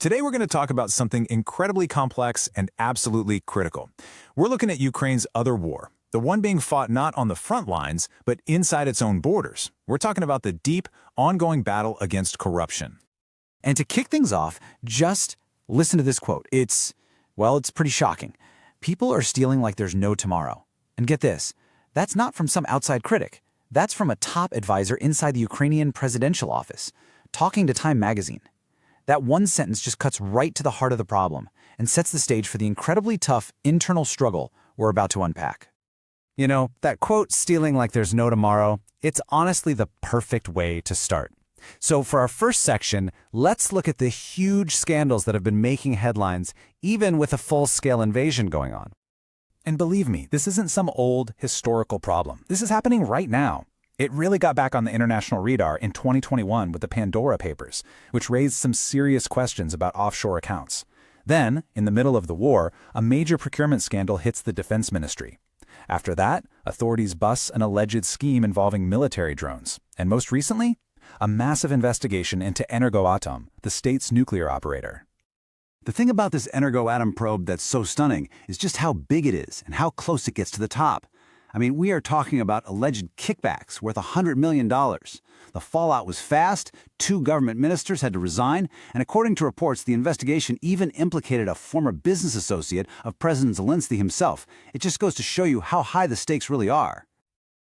Today we're going to talk about something incredibly complex and absolutely critical. We're looking at Ukraine's other war, the one being fought not on the front lines, but inside its own borders. We're talking about the deep, ongoing battle against corruption. And to kick things off, just listen to this quote. It's pretty shocking. People are stealing like there's no tomorrow. And get this, that's not from some outside critic. That's from a top advisor inside the Ukrainian presidential office, talking to Time magazine. That one sentence just cuts right to the heart of the problem and sets the stage for the incredibly tough internal struggle we're about to unpack. You know, that quote, stealing like there's no tomorrow, it's honestly the perfect way to start. So for our first section, let's look at the huge scandals that have been making headlines, even with a full-scale invasion going on. And believe me, this isn't some old, historical problem. This is happening right now. It really got back on the international radar in 2021 with the Pandora Papers, which raised some serious questions about offshore accounts. Then, in the middle of the war, a major procurement scandal hits the defense ministry. After that, authorities bust an alleged scheme involving military drones. And most recently, a massive investigation into Energoatom, the state's nuclear operator. The thing about this Energoatom probe that's so stunning is just how big it is and how close it gets to the top. I mean, we are talking about alleged kickbacks worth $100 million. The fallout was fast, 2 government ministers had to resign, and according to reports, the investigation even implicated a former business associate of President Zelenski himself. It just goes to show you how high the stakes really are.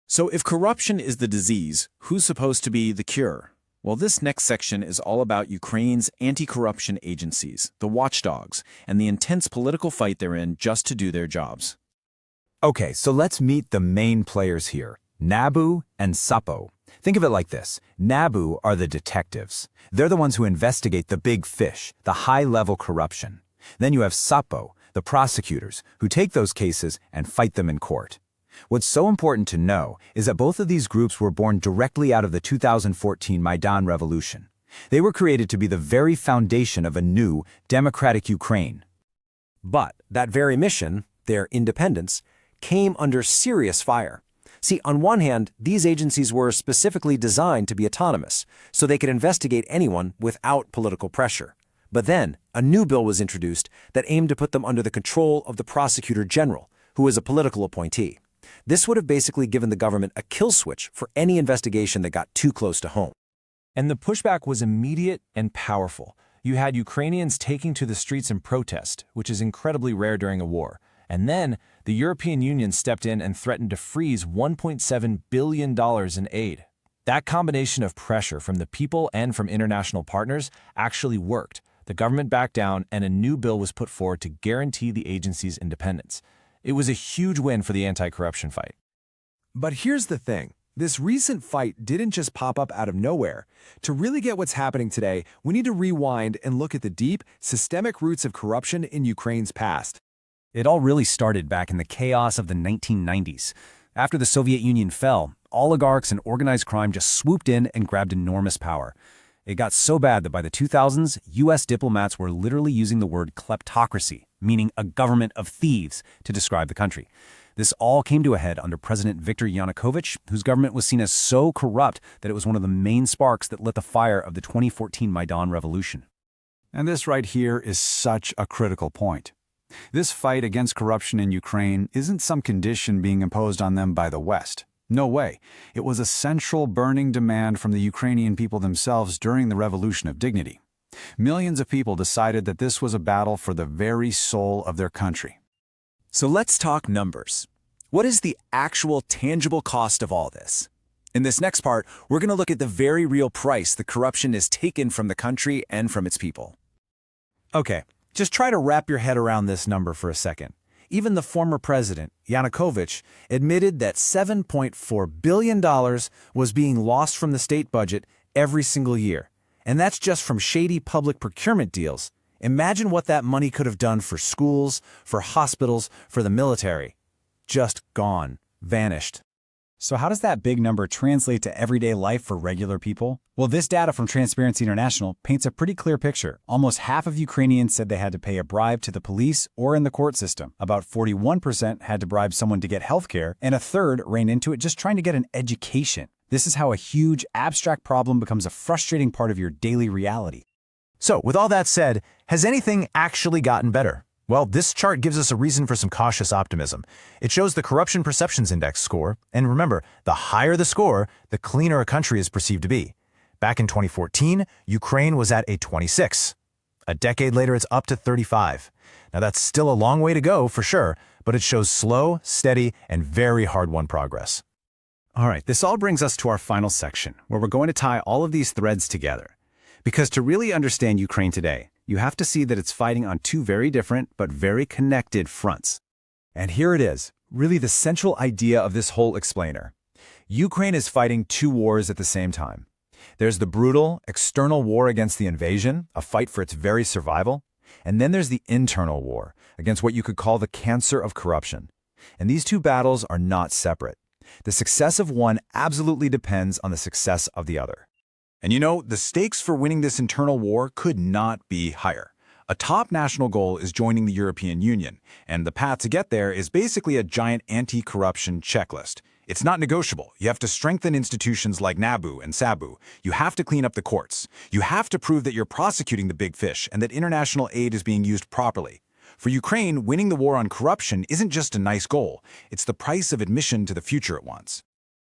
So if corruption is the disease, who's supposed to be the cure? Well, this next section is all about Ukraine's anti-corruption agencies, the watchdogs, and the intense political fight they're in just to do their jobs. Okay, so let's meet the main players here, NABU and SAPO. Think of it like this. NABU are the detectives. They're the ones who investigate the big fish, the high-level corruption. Then you have SAPO, the prosecutors, who take those cases and fight them in court. What's so important to know is that both of these groups were born directly out of the 2014 Maidan Revolution. They were created to be the very foundation of a new, democratic Ukraine. But that very mission, their independence, came under serious fire. See, on one hand, these agencies were specifically designed to be autonomous, so they could investigate anyone without political pressure. But then, a new bill was introduced that aimed to put them under the control of the prosecutor general, who is a political appointee. This would have basically given the government a kill switch for any investigation that got too close to home. And the pushback was immediate and powerful. You had Ukrainians taking to the streets in protest, which is incredibly rare during a war. And then, the European Union stepped in and threatened to freeze $1.7 billion in aid. That combination of pressure from the people and from international partners actually worked. The government backed down and a new bill was put forward to guarantee the agency's independence. It was a huge win for the anti-corruption fight. But here's the thing. This recent fight didn't just pop up out of nowhere. To really get what's happening today, we need to rewind and look at the deep, systemic roots of corruption in Ukraine's past. It all really started back in the chaos of the 1990s. After the Soviet Union fell, oligarchs and organized crime just swooped in and grabbed enormous power. It got so bad that by the 2000s, U.S. diplomats were literally using the word kleptocracy, meaning a government of thieves, to describe the country. This all came to a head under President Viktor Yanukovych, whose government was seen as so corrupt that it was one of the main sparks that lit the fire of the 2014 Maidan Revolution. And this right here is such a critical point. This fight against corruption in Ukraine isn't some condition being imposed on them by the West. No way. It was a central burning demand from the Ukrainian people themselves during the Revolution of Dignity. Millions of people decided that this was a battle for the very soul of their country. So let's talk numbers. What is the actual tangible cost of all this? In this next part, we're going to look at the very real price the corruption is taken from the country and from its people. Okay, just try to wrap your head around this number for a second. Even the former president, Yanukovych, admitted that $7.4 billion was being lost from the state budget every single year. And that's just from shady public procurement deals. Imagine what that money could have done for schools, for hospitals, for the military. Just gone, vanished. So how does that big number translate to everyday life for regular people? Well, this data from Transparency International paints a pretty clear picture. Almost half of Ukrainians said they had to pay a bribe to the police or in the court system. About 41% had to bribe someone to get health care, and a third ran into it just trying to get an education. This is how a huge, abstract problem becomes a frustrating part of your daily reality. So, with all that said, has anything actually gotten better? Well, this chart gives us a reason for some cautious optimism. It shows the Corruption Perceptions Index score, and remember, the higher the score, the cleaner a country is perceived to be. Back in 2014, Ukraine was at a 26. A decade later, it's up to 35. Now, that's still a long way to go, for sure, but it shows slow, steady, and very hard-won progress. All right, this all brings us to our final section, where we're going to tie all of these threads together. Because to really understand Ukraine today, you have to see that it's fighting on two very different but very connected fronts. And here it is, really the central idea of this whole explainer. Ukraine is fighting two wars at the same time. There's the brutal, external war against the invasion, a fight for its very survival. And then there's the internal war, against what you could call the cancer of corruption. And these two battles are not separate. The success of one absolutely depends on the success of the other. And you know, the stakes for winning this internal war could not be higher. A top national goal is joining the European Union, and the path to get there is basically a giant anti-corruption checklist. It's not negotiable. You have to strengthen institutions like NABU and SABU. You have to clean up the courts. You have to prove that you're prosecuting the big fish and that international aid is being used properly. For Ukraine, winning the war on corruption isn't just a nice goal. It's the price of admission to the future it wants.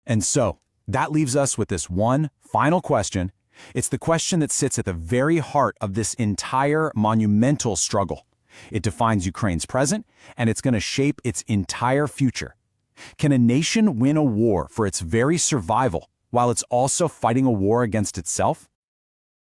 And so, that leaves us with this one final question. It's the question that sits at the very heart of this entire monumental struggle. It defines Ukraine's present, and it's going to shape its entire future. Can a nation win a war for its very survival while it's also fighting a war against itself?